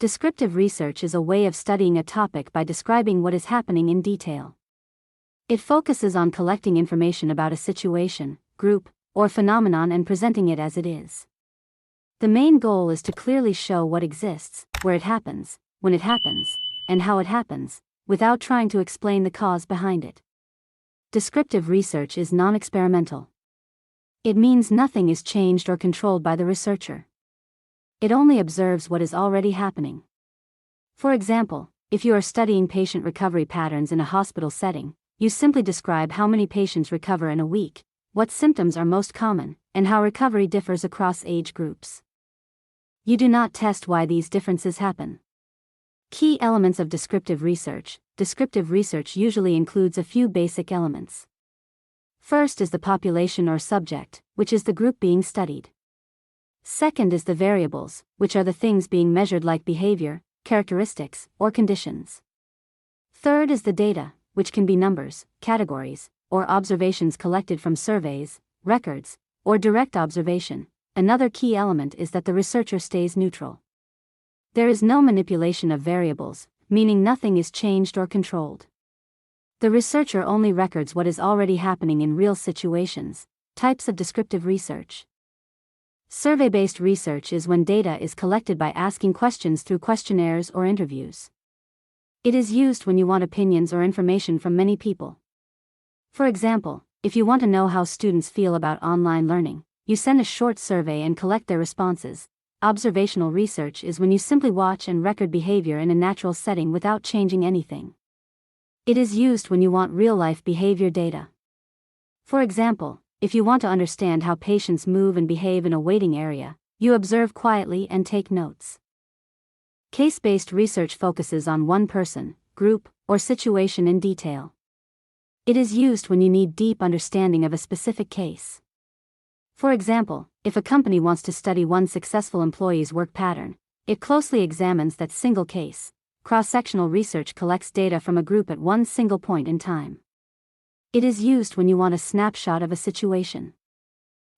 Descriptive research is a way of studying a topic by describing what is happening in detail. It focuses on collecting information about a situation, group, or phenomenon and presenting it as it is. The main goal is to clearly show what exists, where it happens, when it happens, and how it happens, without trying to explain the cause behind it. Descriptive research is non-experimental. It means nothing is changed or controlled by the researcher. It only observes what is already happening. For example, if you are studying patient recovery patterns in a hospital setting, you simply describe how many patients recover in a week, what symptoms are most common, and how recovery differs across age groups. You do not test why these differences happen. Key elements of descriptive research. Descriptive research usually includes a few basic elements. First is the population or subject, which is the group being studied. Second is the variables, which are the things being measured like behavior, characteristics, or conditions. Third is the data, which can be numbers, categories, or observations collected from surveys, records, or direct observation. Another key element is that the researcher stays neutral. There is no manipulation of variables, meaning nothing is changed or controlled. The researcher only records what is already happening in real situations. Types of descriptive research. Survey-based research is when data is collected by asking questions through questionnaires or interviews. It is used when you want opinions or information from many people. For example, if you want to know how students feel about online learning, you send a short survey and collect their responses. Observational research is when you simply watch and record behavior in a natural setting without changing anything. It is used when you want real-life behavior data. For example, if you want to understand how patients move and behave in a waiting area, you observe quietly and take notes. Case-based research focuses on one person, group, or situation in detail. It is used when you need deep understanding of a specific case. For example, if a company wants to study one successful employee's work pattern, it closely examines that single case. Cross-sectional research collects data from a group at one single point in time. It is used when you want a snapshot of a situation.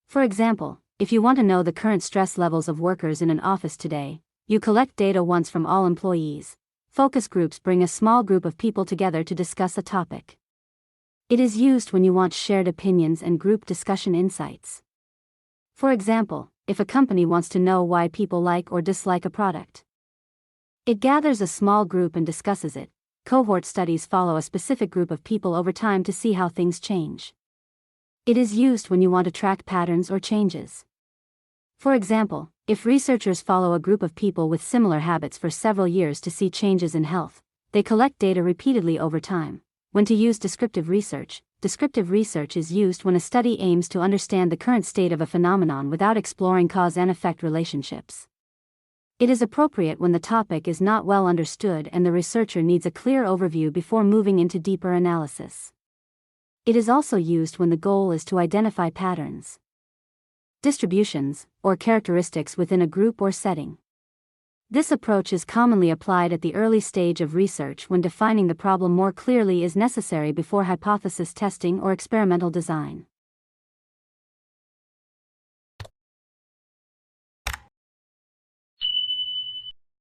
For example, if you want to know the current stress levels of workers in an office today, you collect data once from all employees. Focus groups bring a small group of people together to discuss a topic. It is used when you want shared opinions and group discussion insights. For example, if a company wants to know why people like or dislike a product, it gathers a small group and discusses it. Cohort studies follow a specific group of people over time to see how things change. It is used when you want to track patterns or changes. For example, if researchers follow a group of people with similar habits for several years to see changes in health, they collect data repeatedly over time. When to use descriptive research. Descriptive research is used when a study aims to understand the current state of a phenomenon without exploring cause and effect relationships. It is appropriate when the topic is not well understood and the researcher needs a clear overview before moving into deeper analysis. It is also used when the goal is to identify patterns, distributions, or characteristics within a group or setting. This approach is commonly applied at the early stage of research when defining the problem more clearly is necessary before hypothesis testing or experimental design.